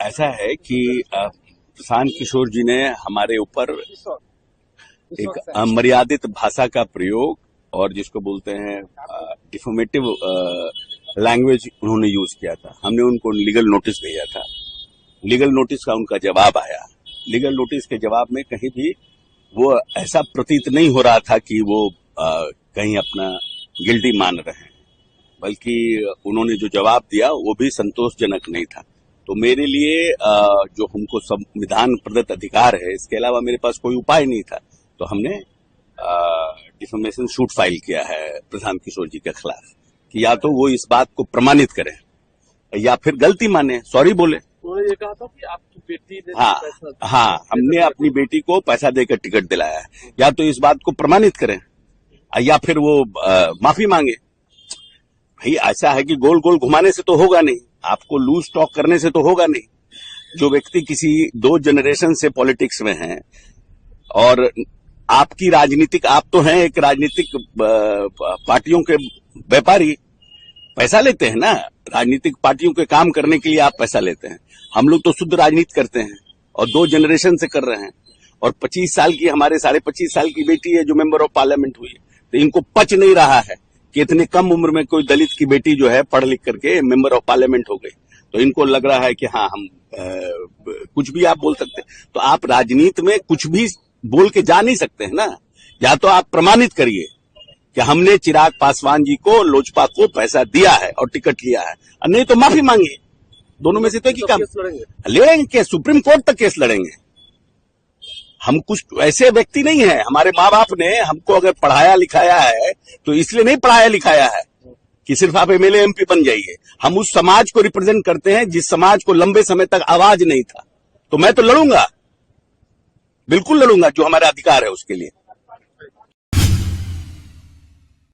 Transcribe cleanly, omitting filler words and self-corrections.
ऐसा है कि प्रशांत किशोर जी ने हमारे ऊपर एक अमर्यादित भाषा का प्रयोग और जिसको बोलते हैं डिफॉर्मेटिव लैंग्वेज उन्होंने यूज किया था। हमने उनको लीगल नोटिस भेजा था। लीगल नोटिस का उनका जवाब आया। लीगल नोटिस के जवाब में कहीं भी वो ऐसा प्रतीत नहीं हो रहा था कि वो कहीं अपना गिल्टी मान रहे हैं, बल्कि उन्होंने जो जवाब दिया वो भी संतोषजनक नहीं था। तो मेरे लिए जो हमको संविधान प्रदत्त अधिकार है, इसके अलावा मेरे पास कोई उपाय नहीं था। तो हमने डिफेमेशन सूट फाइल किया है प्रशांत किशोर जी के खिलाफ कि या तो वो इस बात को प्रमाणित करें या फिर गलती माने, सॉरी बोले। उन्होंने ये कहा था कि आपकी बेटी ने हाँ, हमने अपनी बेटी को पैसा देकर टिकट दिलाया है, या तो इस बात को प्रमाणित करें या फिर वो माफी मांगे। भाई ऐसा है कि गोल गोल घुमाने से तो होगा नहीं, आपको लूज टॉक करने से तो होगा नहीं। जो व्यक्ति किसी 2 जनरेशन से पॉलिटिक्स में हैं और आपकी राजनीतिक, आप तो हैं एक राजनीतिक पार्टियों के व्यापारी, पैसा लेते हैं ना, राजनीतिक पार्टियों के काम करने के लिए आप पैसा लेते हैं। हम लोग तो शुद्ध राजनीति करते हैं और 2 जनरेशन से कर रहे हैं। और 25 साल की, हमारे 25.5 साल की बेटी है जो मेंबर ऑफ पार्लियामेंट हुई है। तो इनको पच नहीं रहा है कि इतने कम उम्र में कोई दलित की बेटी जो है पढ़ लिख करके मेंबर ऑफ पार्लियामेंट हो गई। तो इनको लग रहा है कि हाँ हम कुछ भी आप बोल सकते हैं। तो आप राजनीति में कुछ भी बोल के जा नहीं सकते हैं ना। या तो आप प्रमाणित करिए कि हमने चिराग पासवान जी को, लोजपा को पैसा दिया है और टिकट लिया है, और नहीं तो माफी मांगिए। दोनों में से तो क्या लड़ेंगे केस, सुप्रीम कोर्ट तक केस लड़ेंगे। हम कुछ ऐसे व्यक्ति नहीं है। हमारे माँ बाप ने हमको अगर पढ़ाया लिखाया है तो इसलिए नहीं पढ़ाया लिखाया है कि सिर्फ आप एमएलए एमपी बन जाइए। हम उस समाज को रिप्रेजेंट करते हैं जिस समाज को लंबे समय तक आवाज नहीं था। तो मैं तो लड़ूंगा, बिल्कुल लड़ूंगा, जो हमारा अधिकार है उसके लिए।